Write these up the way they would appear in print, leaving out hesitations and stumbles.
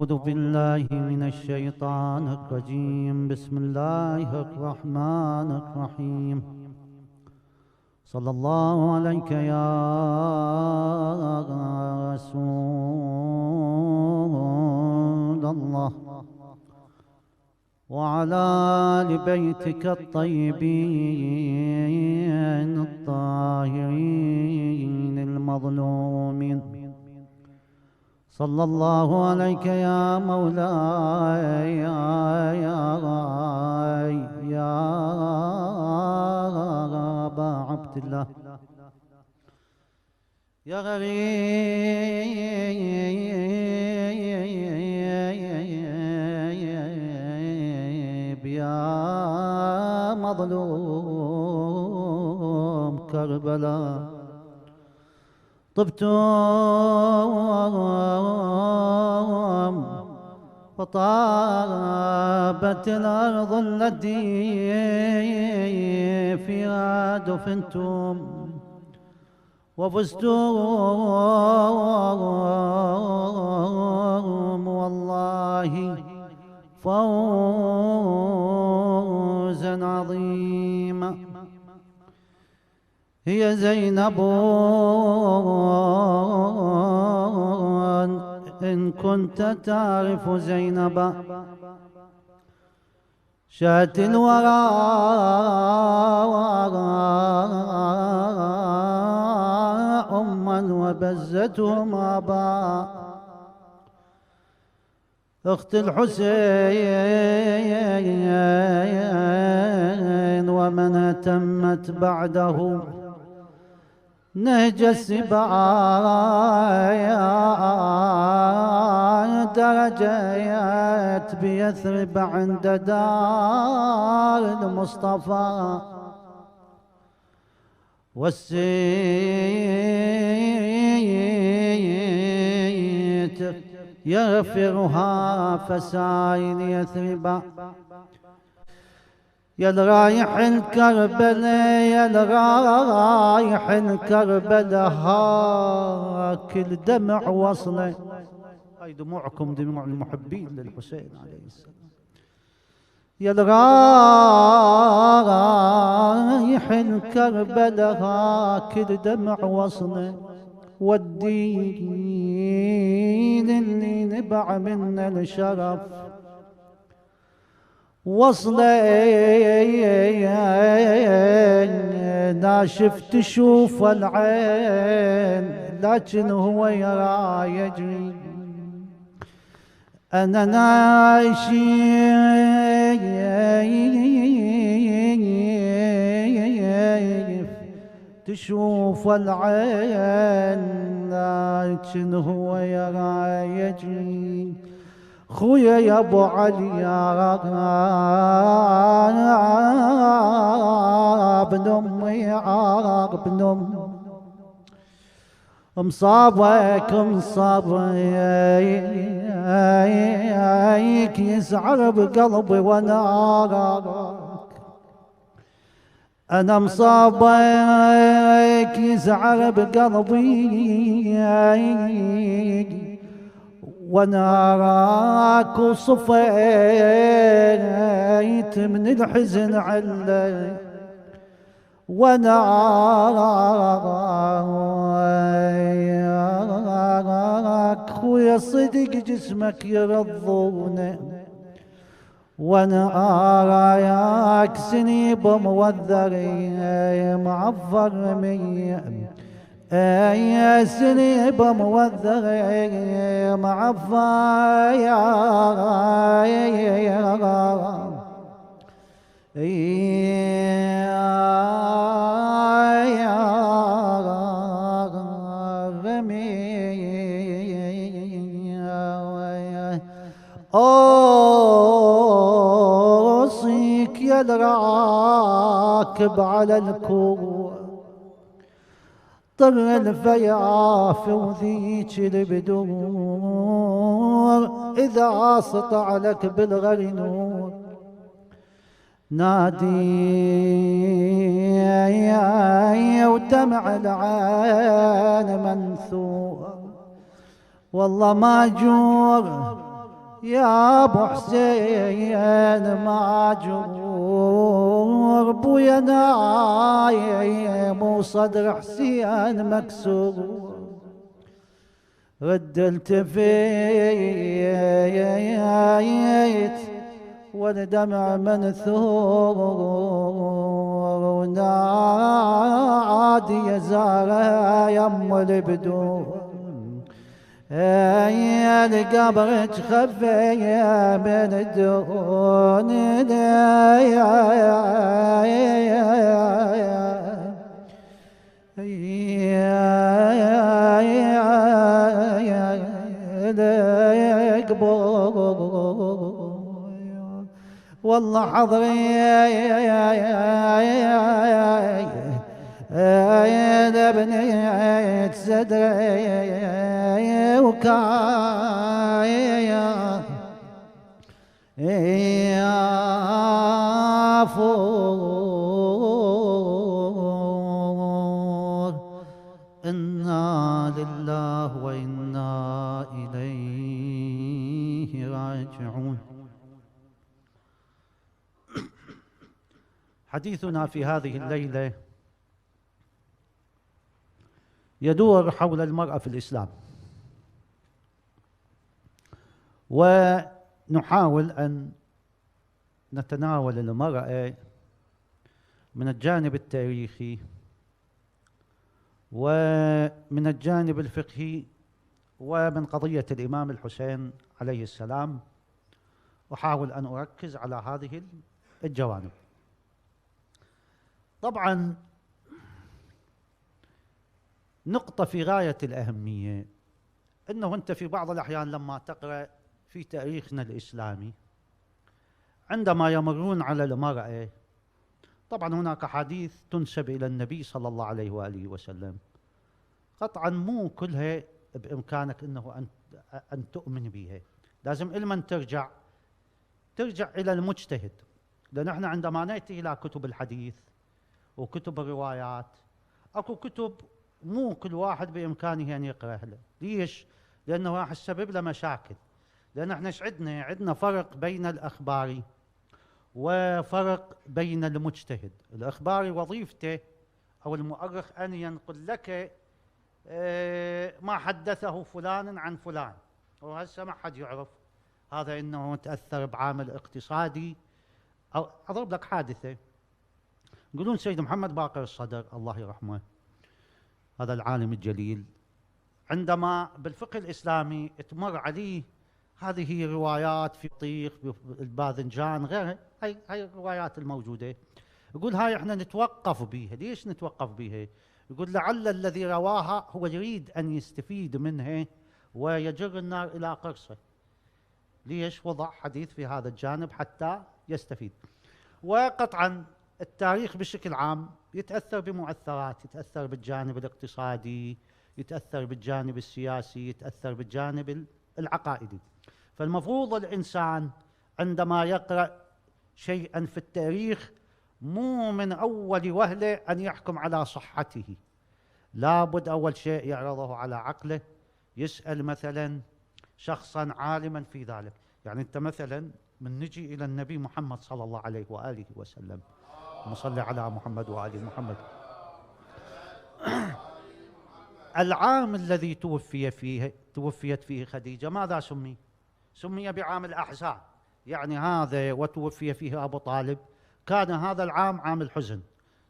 أعوذ بالله من الشيطان الرجيم. بسم الله الرحمن الرحيم. صلى الله عليك يا رسول الله وعلى آل بيتك الطيبين الطاهرين المظلومين. صلى الله عليك يا مولاي يا أبا عبد الله يا غريب يا مظلوم كربلاء. طبتم وطابت الأرض التي فيها دفنتم وفزتم والله فوزا عظيما. هي زينب إن كنت تعرف زينب شات الورى أما وبزتهم أبا. أخت الحسين ومن أتمت بعده نهج السبايا درجات بيثرب عند دار المصطفى والسيت يغفرها فساين يثرب. يا الرايح الكربلاء يا الرايح الكربلاء هاك الدمع وصله. هاي دموعكم دموع المحبين للحسين عليه السلام. يا الرايح الكربلاء هاك الدمع وصله. والدين اللي نبع منا الشرف وصلي ناشف تشوف العين لكن هو يرى يجري. أنا ناشف تشوف العين لكن هو يرى يجري. خويا يا ابو علي يا ابن امي يا ابن امي مصابك مصابك يسعر بقلبي وانا اراك. انا مصابك يسعر بقلبي وانا اراك وصفيت من الحزن علي. وانا اراك خويا صدق جسمك يرضونه. وانا اراك سنيب موذري معفر رمي يا سنيب موذر معفى يا أوصيك يا الراكب على الكوع طر الفياف وذيك البدور إذا سطع لك بالغر نور نادي ودمع العين منثور. والله ما جور يا ابو حسين ماجور بويا نايم وصدر حسين مكسور رد التفيت والدمع منثور ونادي يا زهرة يم البدور يا لقبرك خفي من الدون والله حضري يا بنيت صدري وكايا يا فور إنا لله وإنا إليه راجعون. حديثنا في هذه الليلة يدور حول المرأة في الإسلام، ونحاول أن نتناول المرأة من الجانب التاريخي ومن الجانب الفقهي ومن قضية الإمام الحسين عليه السلام. أحاول أن أركز على هذه الجوانب. طبعا نقطة في غاية الأهمية أنه أنت في بعض الأحيان لما تقرأ في تاريخنا الإسلامي عندما يمرون على المرأة، طبعا هناك حديث تنسب إلى النبي صلى الله عليه وآله وسلم، قطعا مو كلها بإمكانك أنه أن تؤمن بها، لازم علما ترجع إلى المجتهد، لأن احنا عندما نأتي إلى كتب الحديث وكتب الروايات أكو كتب مو كل واحد بإمكانه أن يقرأ له. ليش؟ لأنه راح يسبب له مشاكل، لأن احنا عندنا فرق بين الأخباري وفرق بين المجتهد. الأخباري وظيفته أو المؤرخ أن ينقل لك ما حدثه فلان عن فلان، وهسه ما حد يعرف هذا إنه تأثر بعامل اقتصادي. أو أضرب لك حادثة، يقولون سيد محمد باقر الصدر الله يرحمه، هذا العالم الجليل، عندما بالفقه الإسلامي تمر عليه هذه روايات في الطيخ الباذنجان غيرها، هاي الروايات الموجودة، يقول هاي احنا نتوقف بيها. ليش نتوقف بيها؟ يقول لعل الذي رواها هو يريد أن يستفيد منها ويجر النار إلى قرصه. ليش؟ وضع حديث في هذا الجانب حتى يستفيد. وقطعا التاريخ بشكل عام يتأثر بمؤثرات، يتأثر بالجانب الاقتصادي، يتأثر بالجانب السياسي، يتأثر بالجانب العقائدي. فالمفروض الإنسان عندما يقرأ شيئا في التاريخ مو من أول وهلة أن يحكم على صحته، لابد أول شيء يعرضه على عقله، يسأل مثلا شخصا عالما في ذلك. يعني أنت مثلا من نجي إلى النبي محمد صلى الله عليه وآله وسلم، نصلي على محمد وآل محمد، العام الذي توفيت فيه خديجة ماذا سمي؟ سمي بعام الأحزان، يعني هذا وتوفي فيه أبو طالب، كان هذا العام عام الحزن.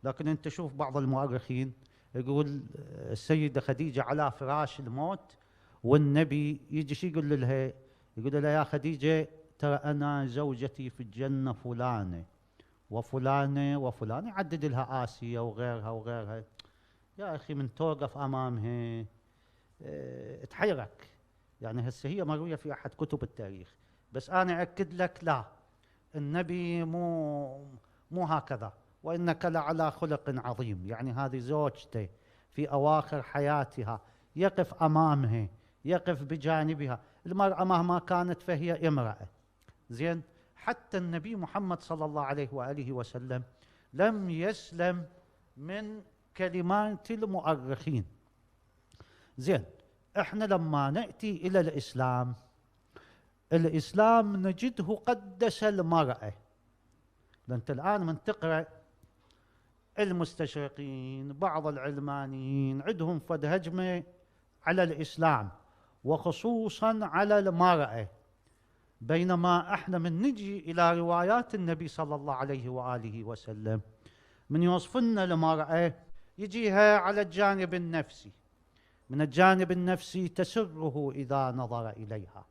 لكن أنت شوف بعض المؤرخين يقول السيدة خديجة على فراش الموت، والنبي يجي شي يقول لها؟ يقول لها يا خديجة ترى أنا زوجتي في الجنة فلانة وفلانة وفلانة، يعدد لها آسيا وغيرها وغيرها. يا أخي من توقف أمامها تحيرك. يعني هسه هي مروية في أحد كتب التاريخ، بس أنا أكد لك لا، النبي مو هكذا، وإنك لعلى خلق عظيم. يعني هذه زوجته في أواخر حياتها، يقف أمامها، يقف بجانبها. المرأة مهما كانت فهي امرأة، زين. حتى النبي محمد صلى الله عليه وآله وسلم لم يسلم من كلمات المؤرخين، زين. احنا لما نأتي إلى الإسلام الإسلام نجده قدس المرأة. أنت الآن من تقرأ المستشرقين بعض العلمانيين عندهم فد هجمة على الإسلام وخصوصا على المرأة، بينما احنا من نجي إلى روايات النبي صلى الله عليه وآله وسلم من يوصفنا المرأة يجيها على الجانب النفسي. من الجانب النفسي تسره إذا نظر إليها،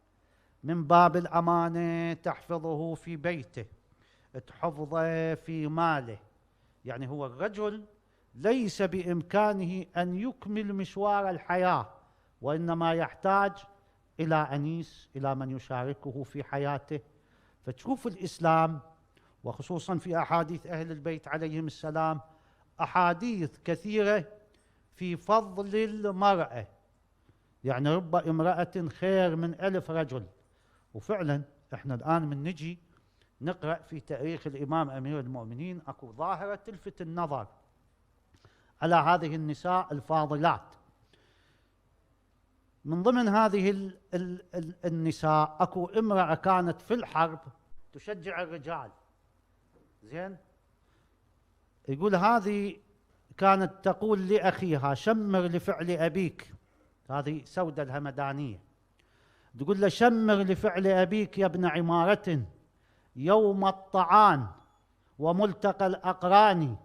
من باب الأمانة تحفظه في بيته، تحفظه في ماله. يعني هو الرجل ليس بإمكانه أن يكمل مشوار الحياة، وإنما يحتاج إلى أنيس، إلى من يشاركه في حياته. فتشوف الإسلام وخصوصا في أحاديث أهل البيت عليهم السلام أحاديث كثيرة في فضل المرأة. يعني رب امرأة خير من 1000 رجل. وفعلا احنا الآن من نجي نقرأ في تاريخ الإمام أمير المؤمنين أكو ظاهرة تلفت النظر على هذه النساء الفاضلات. من ضمن هذه النساء أكو امرأة كانت في الحرب تشجع الرجال. زين، يقول هذه كانت تقول لأخيها شمر لفعل أبيك، هذه سودة الهمدانية، تقول له شمر لفعل أبيك يا ابن عمارة يوم الطعان وملتقى الأقران،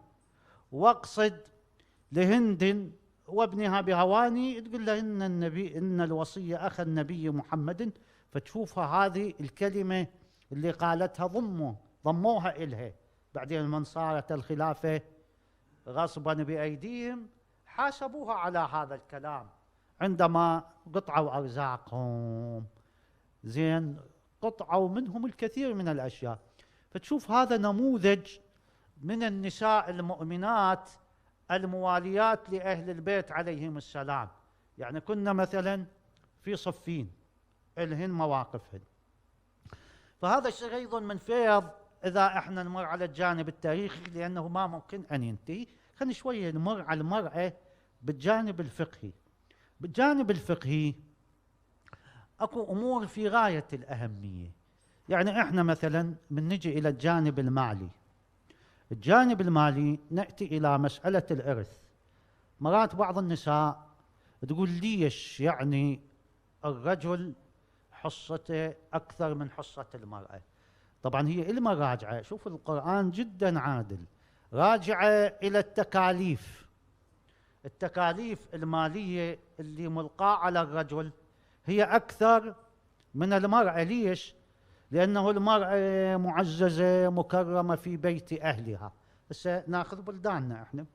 واقصد لهند وابنها بهواني. تقول له إن النبي إن الوصية أخ النبي محمد. فتشوفها هذه الكلمة اللي قالتها ضموها إلها. بعدين من صارت الخلافة غصبا بأيديهم حاسبوها على هذا الكلام عندما قطعوا أرزاقهم. زين، قطعوا منهم الكثير من الأشياء. فتشوف هذا نموذج من النساء المؤمنات المواليات لأهل البيت عليهم السلام. يعني كنا مثلا في صفين الهن مواقفهن. فهذا الشيء أيضا من فيض إذا احنا نمر على الجانب التاريخي، لأنه ما ممكن أن ينتهي. خلينا شوية نمر على المرأة بالجانب الفقهي. بالجانب الفقهي أكو أمور في غاية الأهمية. يعني احنا مثلا من نجي إلى الجانب المالي. الجانب المالي نأتي إلى مسألة الإرث. مرات بعض النساء تقول ليش يعني الرجل حصته أكثر من حصة المرأة. طبعا هي إلما راجعة، شوف القرآن جدا عادل، راجعة إلى التكاليف. التكاليف المالية اللي ملقاة على الرجل هي أكثر من المرأة. ليش؟ لأنه المرأة معززة مكرمة في بيت أهلها. هسه ناخذ بلداننا احنا،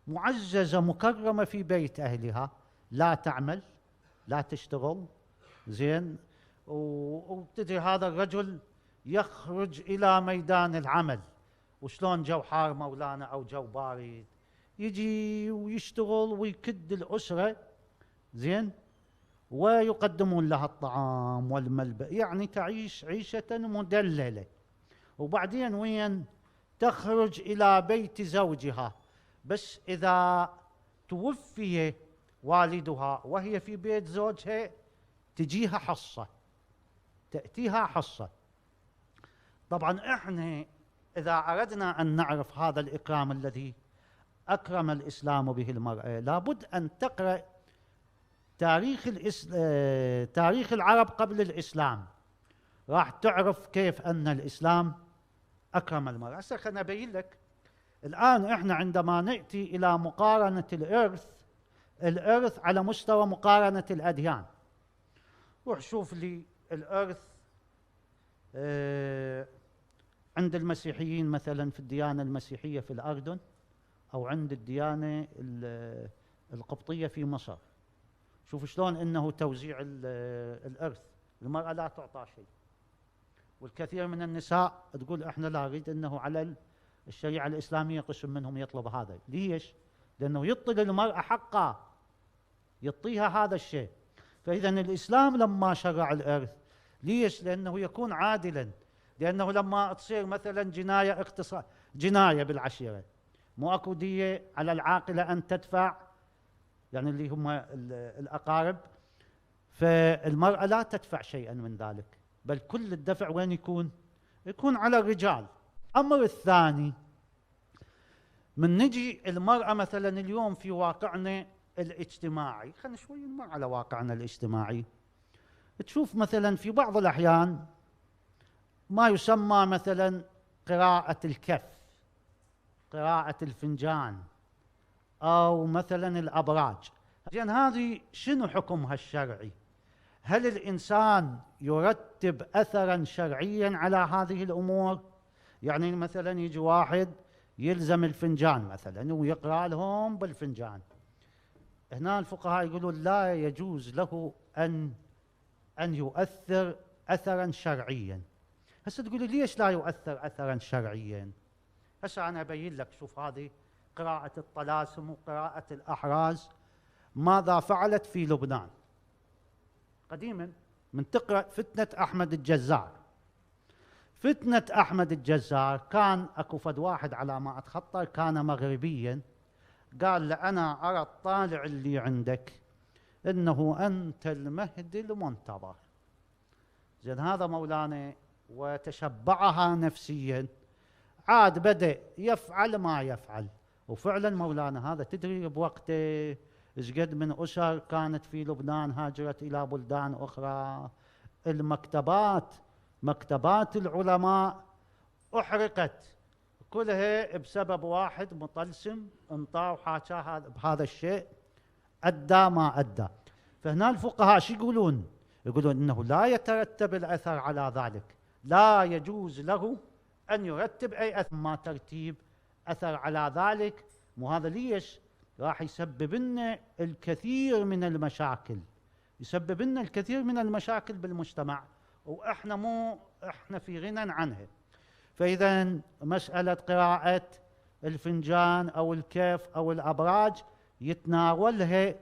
معززة مكرمة في بيت أهلها، لا تعمل لا تشتغل. زين، وابتدي هذا الرجل يخرج إلى ميدان العمل. وشلون جو حار مولانا أو جو بارد يجي ويشتغل ويكد الأسرة. زين، ويقدمون لها الطعام والملبس، يعني تعيش عيشة مدللة. وبعدين وين تخرج إلى بيت زوجها، بس إذا توفي والدها وهي في بيت زوجها تجيها حصة، تأتيها حصة. طبعا احنا إذا أردنا أن نعرف هذا الإكرام الذي أكرم الإسلام به المرأة، لابد أن تقرأ تاريخ العرب قبل الإسلام. راح تعرف كيف أن الإسلام أكرم المرأة. هسه خليني أبين لك. الآن إحنا عندما نأتي إلى مقارنة الإرث على مستوى مقارنة الأديان، روح شوف لي الإرث عند المسيحيين مثلا في الديانة المسيحية في الأردن، أو عند الديانة القبطية في مصر. شوف شلون انه توزيع الارث، المرأة لا تعطى شيء. والكثير من النساء تقول احنا لا نريد انه على الشريعة الإسلامية قسم منهم يطلب هذا. ليش؟ لأنه يعطي للمرأة حقها، يعطيها هذا الشيء. فإذا الإسلام لما شرع الإرث، ليش؟ لأنه يكون عادلا. لأنه لما تصير مثلا جناية بالعشيرة، مو اكو دية على العاقلة أن تدفع، يعني اللي هم الأقارب، فالمرأة لا تدفع شيئا من ذلك. بل كل الدفع وين يكون؟ يكون على الرجال. الأمر الثاني، من نجي المرأة مثلا اليوم في واقعنا الاجتماعي، خلينا شوي نمر على واقعنا الاجتماعي، تشوف مثلا في بعض الأحيان ما يسمى مثلا قراءة الكف، قراءة الفنجان، أو مثلا الأبراج. زين هذه شنو حكمها الشرعي؟ هل الإنسان يرتب أثرا شرعيا على هذه الأمور؟ يعني مثلا يجي واحد يلزم الفنجان مثلا ويقرأ لهم بالفنجان، هنا الفقهاء يقولون لا يجوز له أن يؤثر أثرا شرعيا. هسه تقولي ليش لا يؤثر أثرا شرعيا؟ هسه أنا أبين لك. شوف هذه قراءة الطلاسم وقراءة الأحراز ماذا فعلت في لبنان قديما. من تقرأ فتنة أحمد الجزار، فتنة أحمد الجزار كان أكو فد واحد على ما أتخطر كان مغربيا، قال له أنا أرى الطالع اللي عندك إنه أنت المهدي المنتظر. زين هذا مولانا وتشبعها نفسيا، عاد بدأ يفعل ما يفعل. وفعلا مولانا هذا تدري بوقته ايش قد من أسر كانت في لبنان هاجرت إلى بلدان أخرى، المكتبات، مكتبات العلماء أحرقت كلها بسبب واحد مطلسم انطاه وحاكاه بهذا الشيء، أدى ما أدى. فهنا الفقهاء شو يقولون؟ يقولون إنه لا يترتب الأثر على ذلك، لا يجوز له أن يرتب أي أثر، ما ترتيب أثر على ذلك. مو هذا ليش؟ راح يسبب لنا الكثير من المشاكل، يسبب لنا الكثير من المشاكل بالمجتمع، احنا في غنى عنها. فإذا مسألة قراءة الفنجان أو الكف أو الأبراج يتناولها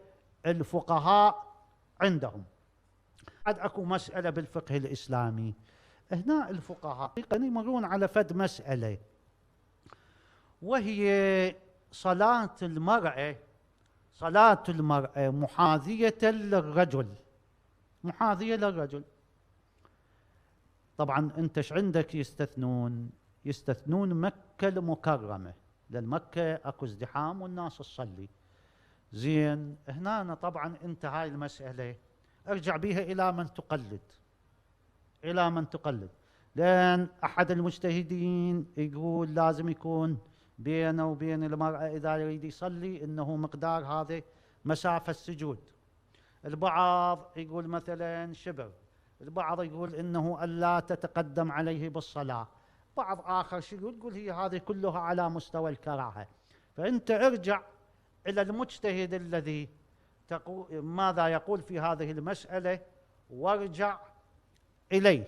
الفقهاء عندهم. عاد أكو مسألة بالفقه الإسلامي، هنا الفقهاء يمرون على فد مسألة، وهي صلاة المرأة محاذية للرجل، محاذية للرجل. طبعا انت ايش عندك يستثنون مكة المكرمة، لأن مكة اكو ازدحام والناس تصلي. زين هنا طبعا انت هاي المسألة ارجع بيها الى من تقلد، لأن احد المجتهدين يقول لازم يكون بينه وبين المرأة إذا يريد يصلي إنه مقدار هذه مسافة السجود. البعض يقول مثلا شبر، البعض يقول إنه ألا تتقدم عليه بالصلاة، بعض آخر شيء يقول هي هذه كلها على مستوى الكراهة. فأنت ارجع إلى المجتهد الذي ماذا يقول في هذه المسألة وارجع إليه.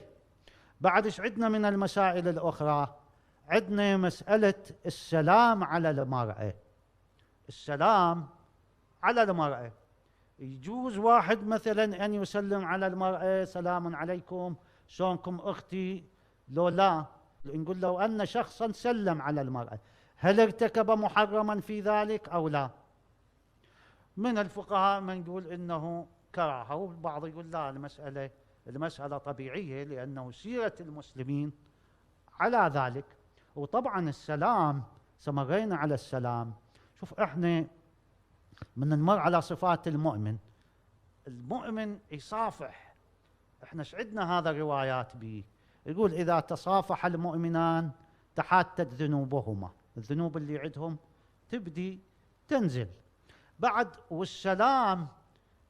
بعد ايش عندنا من المسائل الأخرى؟ عندنا مسألة السلام على المرأة. السلام على المرأة، يجوز واحد مثلا أن يسلم على المرأة سلام عليكم شلونكم أختي، لو لا نقول لو أن شخصا سلم على المرأة هل ارتكب محرما في ذلك أو لا؟ من الفقهاء من يقول إنه كراهة، والبعض يقول لا المسألة طبيعية لأنه سيرة المسلمين على ذلك. وطبعا السلام، سمرينا على السلام. شوف احنا من نمر على صفات المؤمن يصافح. احنا ايش عندنا هذا روايات به، يقول اذا تصافح المؤمنان تحاتت ذنوبهما، الذنوب اللي عندهم تبدي تنزل بعد. والسلام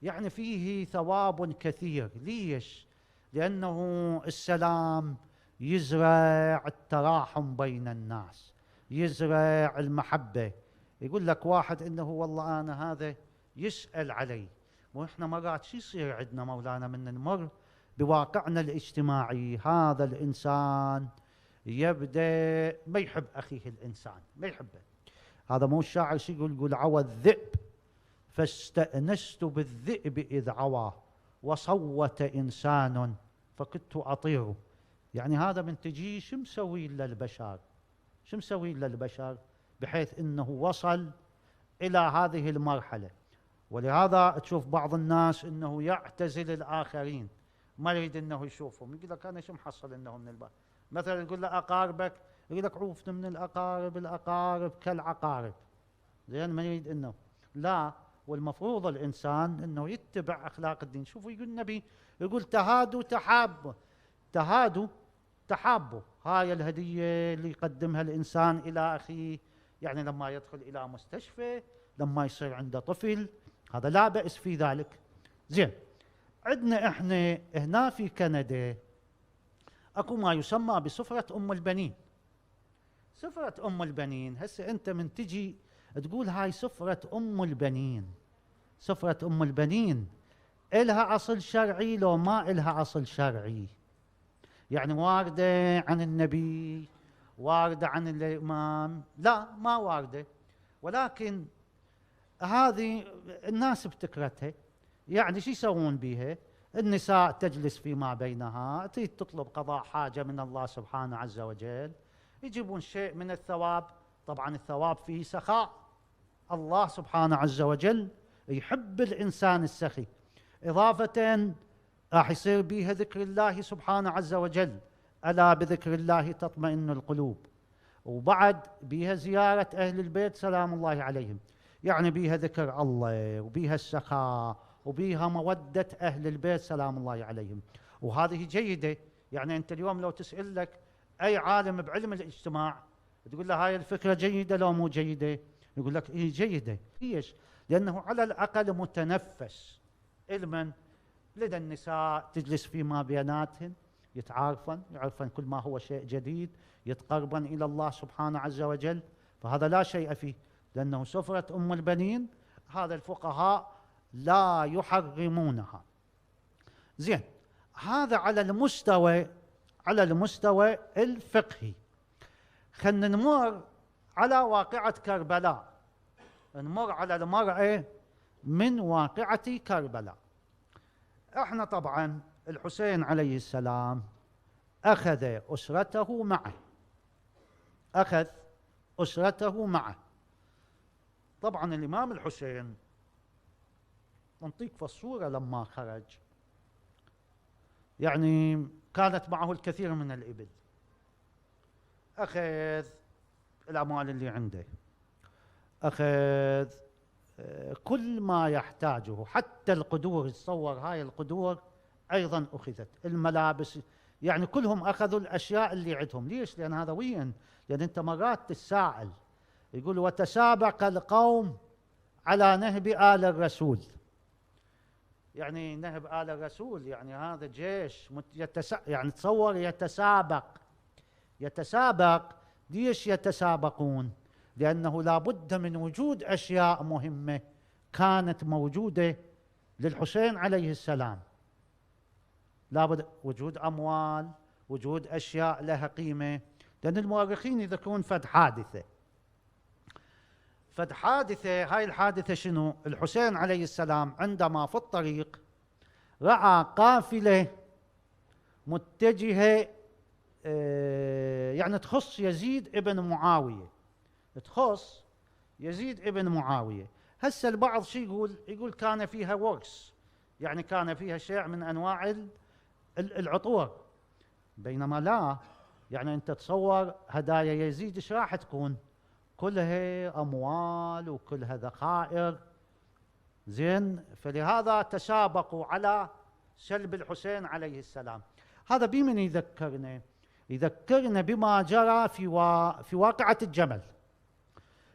يعني فيه ثواب كثير. ليش؟ لأنه السلام يزرع التراحم بين الناس، يزرع المحبة. يقول لك واحد إنه والله أنا هذا يسأل علي، وإحنا مرات شو يصير عندنا مولانا من نمر بواقعنا الاجتماعي، هذا الإنسان يبدأ ما يحب أخيه الإنسان، ما يحبه. هذا مو الشاعر شو يقول عوى الذئب فاستأنست بالذئب إذ عوى وصوت إنسان فكنت أطيره. يعني هذا من تجي شو مسوي للبشر بحيث انه وصل الى هذه المرحلة. ولهذا تشوف بعض الناس انه يعتزل الاخرين، ما يريد انه يشوفهم، يقول لك انا شو محصل انه من الباب. مثلا يقول له اقاربك، يقول لك عوفنا من الاقارب، الاقارب كالعقارب. زين ما يريد انه لا. والمفروض الانسان انه يتبع اخلاق الدين. شوفوا يقول النبي، يقول تهادوا تحابوا، تهادوا تحابوا. هاي الهديه اللي يقدمها الانسان الى اخيه، يعني لما يدخل الى مستشفى، لما يصير عنده طفل، هذا لا بأس في ذلك. زين، عندنا احنا هنا في كندا اكو ما يسمى بسفرة ام البنين. سفرة ام البنين، هسه انت من تجي تقول هاي سفرة ام البنين، سفرة ام البنين إلها أصل شرعي لو ما إلها أصل شرعي؟ يعني واردة عن النبي، واردة عن الإمام؟ لا، ما واردة. ولكن هذه الناس ابتكرتها. يعني شو يسوون بها؟ النساء تجلس فيما بينها، تريد تطلب قضاء حاجة من الله سبحانه عز وجل، يجيبون شيء من الثواب. طبعا الثواب فيه سخاء، الله سبحانه عز وجل يحب الإنسان السخي. إضافة راح يصير بها ذكر الله سبحانه عز وجل، ألا بذكر الله تطمئن القلوب. وبعد بها زيارة أهل البيت سلام الله عليهم، يعني بها ذكر الله، وبها السخاء، وبها مودة أهل البيت سلام الله عليهم. وهذه جيدة. يعني أنت اليوم لو تسأل لك أي عالم بعلم الاجتماع، تقول له هاي الفكرة جيدة لو مو جيدة؟ يقول لك إيه جيدة. ليش؟ لأنه على الأقل متنفس علما. لدى النساء تجلس فيما بيناتهن، يتعارفن، يعرفن كل ما هو شيء جديد، يتقربن إلى الله سبحانه عز وجل. فهذا لا شيء فيه، لأنه سفرة أم البنين هذا الفقهاء لا يحرمونها. زين، هذا على المستوى الفقهي. خلنا نمر على واقعة كربلاء، نمر على المرأة من واقعة كربلاء. احنا طبعا الحسين عليه السلام أخذ أسرته معه، أخذ أسرته معه. طبعا الإمام الحسين نعطيك في الصورة لما خرج، يعني كانت معه الكثير من الإبل، أخذ الأموال اللي عنده، أخذ كل ما يحتاجه، حتى القدور. تصور هاي القدور أيضا أخذت، الملابس، يعني كلهم أخذوا الأشياء اللي عندهم. ليش؟ لأن هذا وين؟ لأن أنت مرات تساءل، يقول وتسابق القوم على نهب آل الرسول. يعني نهب آل الرسول يعني هذا جيش يعني تصور يتسابق. ليش يتسابقون؟ لأنه لا بد من وجود أشياء مهمة كانت موجودة للحسين عليه السلام. لا بد وجود أموال، وجود أشياء لها قيمة. لأن المؤرخين يذكرون فد حادثة. هاي الحادثة شنو؟ الحسين عليه السلام عندما في الطريق رأى قافلة متجهة يعني تخص يزيد ابن معاوية، تخص يزيد ابن معاوية. هسه البعض شو يقول كان فيها ورث، يعني كان فيها شيء من أنواع العطور، بينما لا. يعني أنت تصور هدايا يزيد إيش راح تكون؟ كلها أموال وكلها ذخائر. زين، فلهذا تسابقوا على سلب الحسين عليه السلام. هذا بمن يذكرنا؟ يذكرنا بما جرى في واقعة الجمل.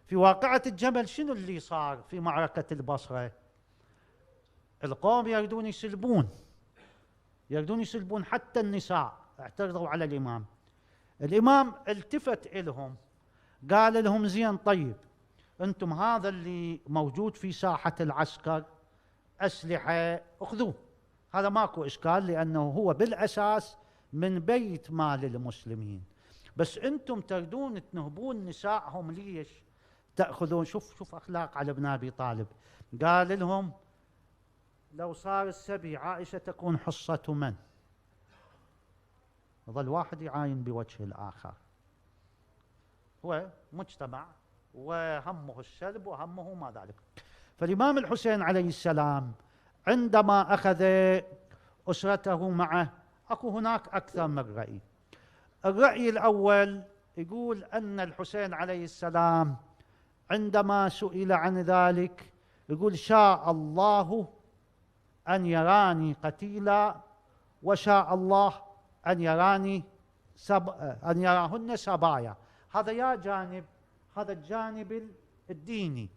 في واقعة الجمل شنو اللي صار في معركة البصرة؟ القوم يريدون يسلبون حتى النساء، اعترضوا على الإمام. الإمام التفت إلهم قال لهم زين طيب، أنتم هذا اللي موجود في ساحة العسكر أسلحة أخذوه، هذا ماكو إشكال، لأنه هو بالأساس من بيت مال المسلمين. بس أنتم تريدون تنهبون نسائهم، ليش تأخذون؟ شوف أخلاق علي بن أبي طالب. قال لهم لو صار السبي عائشة تكون حصة من؟ ظل واحد يعاين بوجه الآخر. هو مجتمع وهمه السلب وهمه ما ذلك. فالإمام الحسين عليه السلام عندما أخذ أسرته معه. أكو هناك أكثر من رأي. الرأي الأول يقول أن الحسين عليه السلام عندما سئل عن ذلك يقول: شاء الله أن يراني قتيلا، وشاء الله أن يراهن سبايا. هذا يا جانب، هذا الجانب الديني.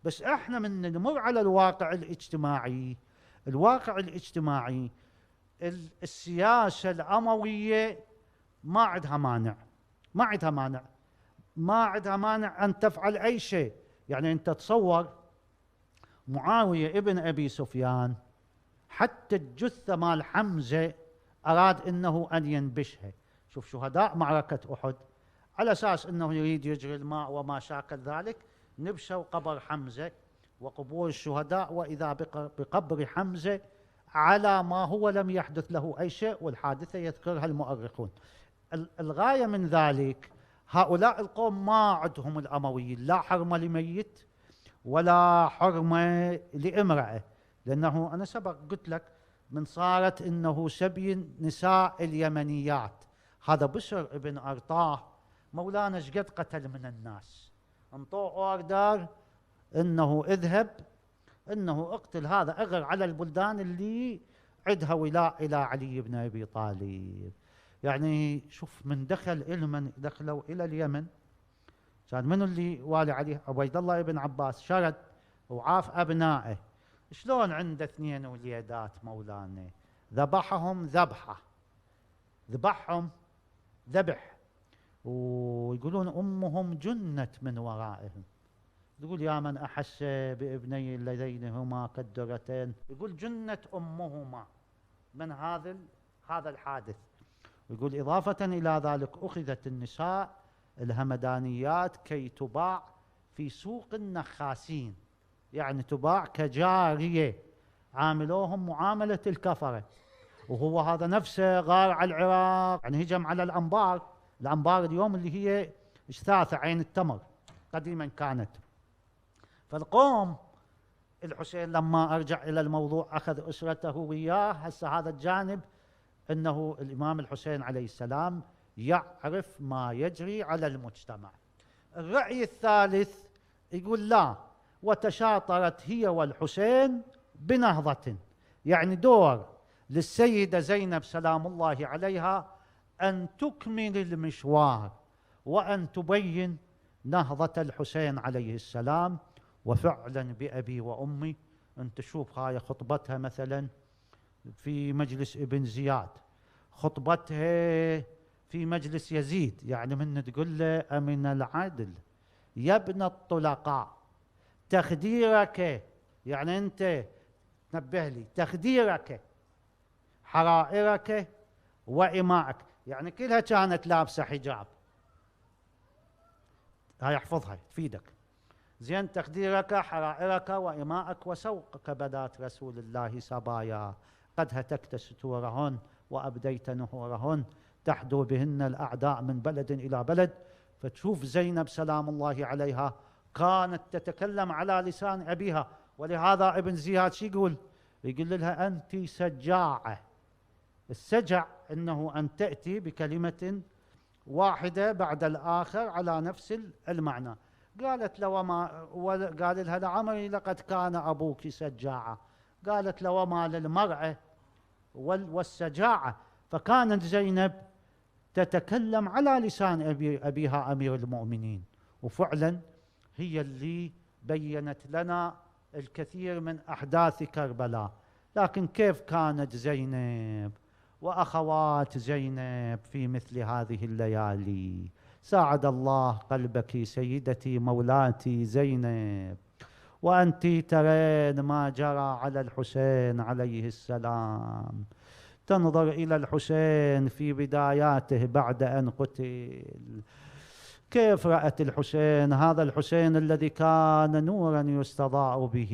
بس احنا من نمر على الواقع الاجتماعي، الواقع الاجتماعي السياسة الأموية ما عندها مانع، ما عندها مانع، ما عندها مانع أن تفعل أي شيء. يعني أنت تصور معاوية ابن أبي سفيان حتى الجثة مال حمزة أراد أنه أن ينبشها. شوف شهداء معركة أحد على أساس أنه يريد يجري الماء وما شاكل ذلك، نبشوا قبر حمزة وقبور الشهداء، وإذا بقبر حمزة على ما هو لم يحدث له أي شيء، والحادثة يذكرها المؤرخون. الغاية من ذلك هؤلاء القوم ما عندهم الأمويين لا حرمة لميت ولا حرمة لامرأة، لأنه أنا سبق قلت لك من صارت إنه سبي نساء اليمنيات. هذا بشر ابن أرطاه مولانا شقد قتل من الناس، انطوه اوردر انه اذهب، انه اقتل هذا، اغر على البلدان اللي عندها ولاء الى علي بن ابي طالب. يعني شوف من دخلوا الى اليمن، كان منو اللي والي عليه؟ عبيد الله بن عباس، شرد وعاف ابنائه. شلون عنده 2 وليدات مولانا ذبحهم ذبحه، ذبحهم ذبح، ويقولون امهم جنت من ورائهم. يقول: يا من احس بابني اللذين هما كالدرتين، يقول جنت امهما من هذا الحادث. ويقول اضافه الى ذلك اخذت النساء الهمدانيات كي تباع في سوق النخاسين، يعني تباع كجاريه، عاملوهم معامله الكفره. وهو هذا نفسه غار على العراق، يعني هجم على الأنبار اليوم اللي هي إشثاثة عين التمر قديما كانت. فالقوم الحسين لما أرجع إلى الموضوع أخذ أسرته وياه. هسه هذا الجانب أنه الإمام الحسين عليه السلام يعرف ما يجري على المجتمع. الرأي الثالث يقول: لا، وتشاطرت هي والحسين بنهضة، يعني دور للسيدة زينب سلام الله عليها أن تكمل المشوار وأن تبين نهضة الحسين عليه السلام. وفعلا بأبي وأمي، أنت شوف هاي خطبتها مثلا في مجلس ابن زياد، خطبتها في مجلس يزيد، يعني من تقول له: أمن العدل يا ابن الطلقاء تخديرك، يعني أنت نبه لي تخديرك، حرائرك وإماءك، يعني كلها كانت لابسة حجاب. هاي احفظها تفيدك زين. تخديرك حرائرك وإماءك وسوقك بدات رسول الله سبايا، قد هتكت ستورهن وأبديت نهورهن، تحدو بهن الأعداء من بلد إلى بلد. فتشوف زينب سلام الله عليها كانت تتكلم على لسان أبيها. ولهذا ابن زياد شو يقول لها: أنت سجاعة. السجع أنه أن تأتي بكلمة واحدة بعد الآخر على نفس المعنى. قالت له: قال لها: لعمري لقد كان أبوك سجاعة. قالت له: وما للمرأة والسجاعة. فكانت زينب تتكلم على لسان أبيها أمير المؤمنين، وفعلا هي اللي بينت لنا الكثير من أحداث كربلاء. لكن كيف كانت زينب وأخوات زينب في مثل هذه الليالي؟ ساعد الله قلبك سيدتي مولاتي زينب، وأنت ترين ما جرى على الحسين عليه السلام. تنظر إلى الحسين في بداياته بعد أن قتل، كيف رأت الحسين، هذا الحسين الذي كان نورا يستضاء به،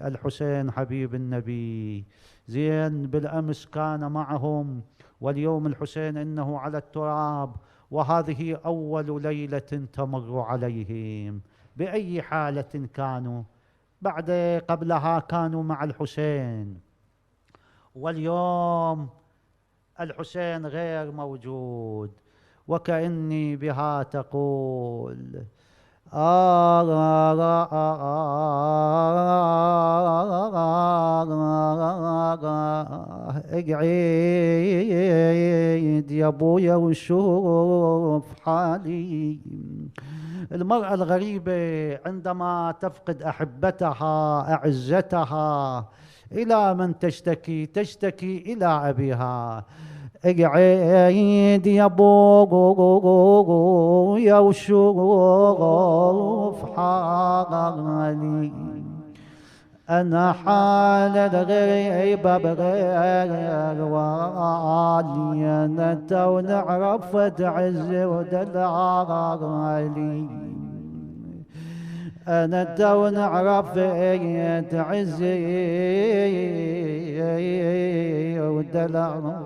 الحسين حبيب النبي. زين بالأمس كان معهم، واليوم الحسين إنه على التراب، وهذه أول ليلة تمر عليهم. بأي حالة كانوا؟ قبلها كانوا مع الحسين، واليوم الحسين غير موجود، وكأني بها تقول اقعد يا ابويا وشوف حالي. المرأة الغريبة عندما تفقد أحبتها أعزتها إلى من تشتكي؟ تشتكي إلى أبيها. اقعد يا ابويا وشوف حالي، أنا حال الغيبة بغير والي، أنا تو نعرف تعز ودلالي، أنا تو نعرف تعزي ودلالي.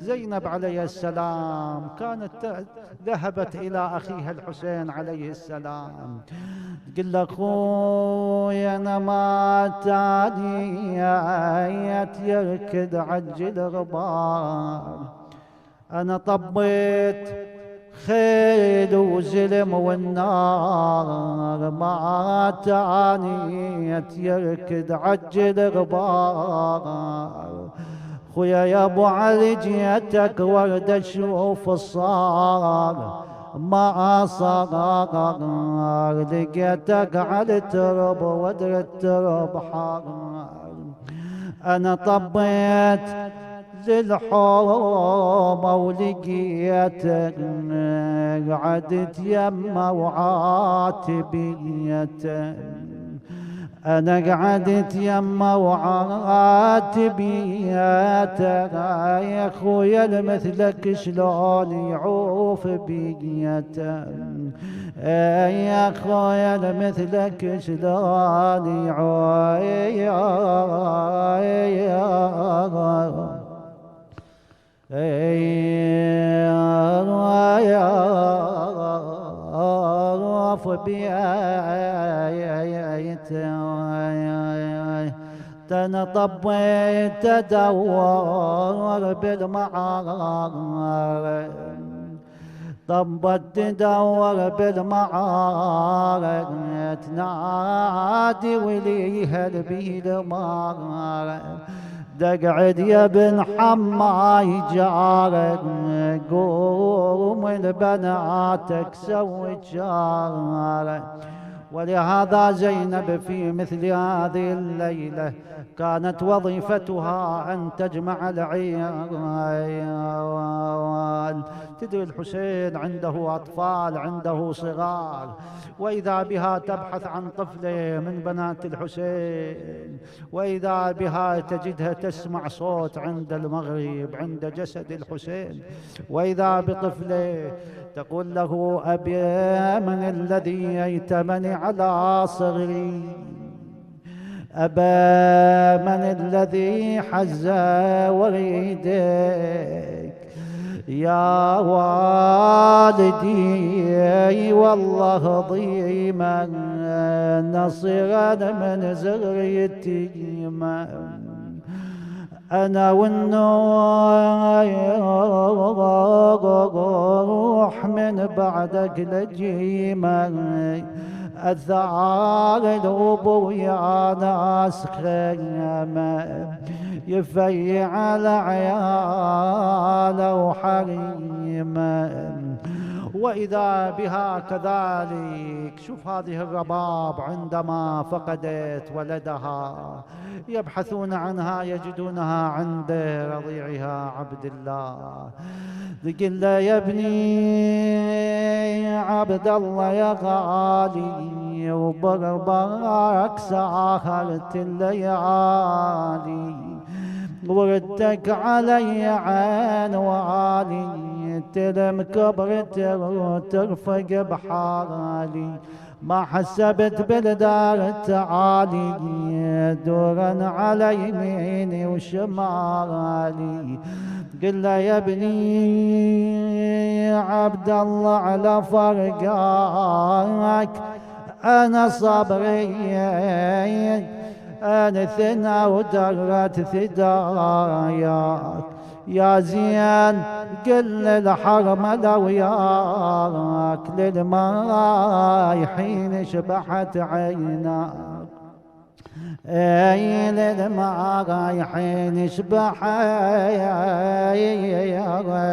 زينب عليه السلام كانت ذهبت إلى أخيها الحسين عليه السلام تقول له خويا أنا ما تاني يركض عجل غبار، أنا طبيت خيل وزلم والنار ما تاني يركض عجل غبار. خويا يا ابو علي جيتك ورد اشوف الصار ما صار، لقيتك على الترب ودر الترب حار، انا طبيت للحومة ولقيتك قعدت يمه وعاتبيتك، أنا قعدت يمه وعاتبيتك يا خويا المثلك شلون يعوف بيتك، يا خويا المثلك شلون يعوف أنا طبيت أدور بالمعارك، طبت تدور بالمعارك تنادي وليها بالمعارك، تقعد يا ابن حماي جارك قوم لبناتك سوي جارك. ولهذا زينب في مثل هذه الليلة كانت وظيفتها أن تجمع العيال. تدري الحسين عنده أطفال عنده صغار، وإذا بها تبحث عن طفلة من بنات الحسين، وإذا بها تجدها تسمع صوت عند المغرب عند جسد الحسين، وإذا بطفلة تقول له أبي من الذي ييتمني على صغري، أبا من الذي حز وريدك يا والدي، والله ضيما نصيرا من زغريتي، أنا والنوح من بعدك لجيما، الثار ويا ناس خيمة يفيع على عياله وحريمه. وإذا بها كذلك شوف هذه الرباب عندما فقدت ولدها يبحثون عنها يجدونها عند رضيعها عبد الله، تقول له يا ابني عبد الله يا غالي وبربرك سهرت الليالي، وردك علي عين والي تلم كبرت وترفق بحالي، ما حسبت بالدار تعالي دورا على يميني وشمالي. قل له يا ابني عبد الله على فرقاك أنا صبري أنثنا ودرت ثداياك يا زين قل الحرملة وياك للماي حين شبحت عيناك اي للماي حين شبحت عينك.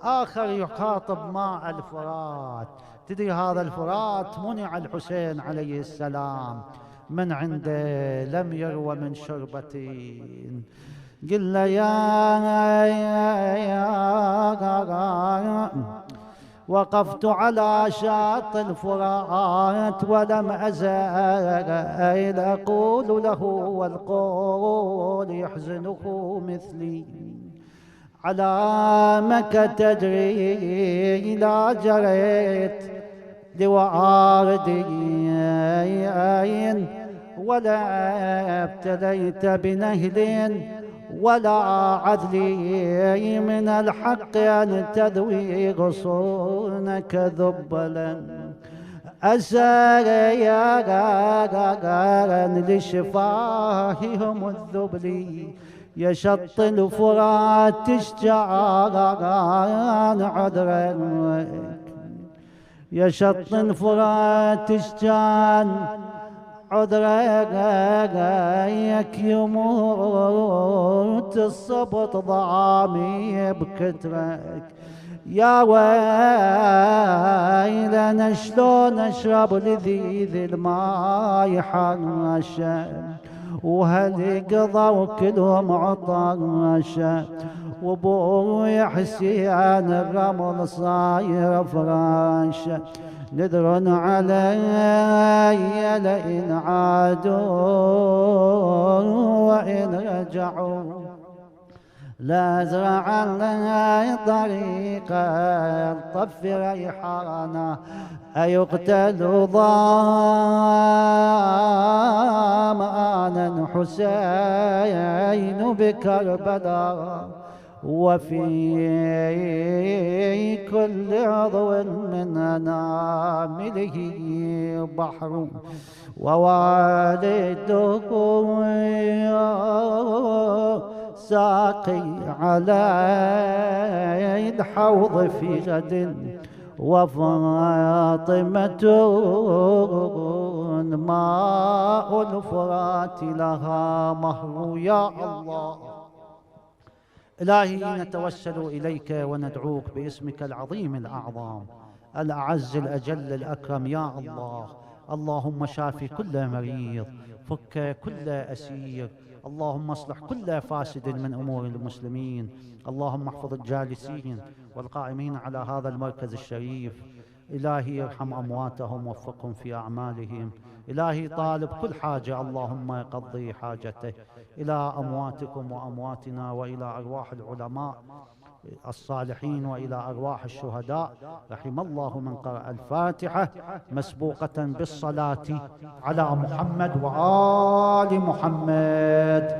آخر يخاطب ماء الفرات. تدري هذا الفرات منع الحسين عليه السلام من عنده، لم يروى من شربة. قل له يا وقفت على شاط الفرات ولم أزال أقول له والقول يحزنه مثلي. على مكة تجري لا جريت لواردي ولا ابتليت بنهل ولا عدلي من الحق أن تذوي غصونك ذبلا. أسأل يا غارن لشفاههم الذبلي يشط الفرات تشجعان عذرك يشط الفرات تشجعان عذرك يموت الصبط ضامي بكترك. يا ويلنا شلون اشرب لذيذ الماي حاشا وهل قضوا كلهم عطاشا وابوي حسين الرمل صاير فراشا. نذر علي لئن عادوا وإن رجعوا لا زرع لنا طريقا طف ريحانا أيقتل ضامانا حسين بكربلاء وفي كل عضو من أنامله بحر ووالده ساقي على الحوض في غد وفاطمة ماء الفرات لها مهر. يا الله إلهي نتوسل إليك وندعوك باسمك العظيم الأعظم الأعز الأجل الأكرم. يا الله اللهم شافي كل مريض، فك كل أسير، اللهم اصلح كل فاسد من أمور المسلمين، اللهم احفظ الجالسين والقائمين على هذا المركز الشريف. إلهي ارحم أمواتهم ووفقهم في أعمالهم. إلهي طالب كل حاجة اللهم قضي حاجته إلى أمواتكم وأمواتنا وإلى أرواح العلماء الصالحين وإلى أرواح الشهداء. رحم الله من قرأ الفاتحة مسبوقة بالصلاة على محمد وآل محمد.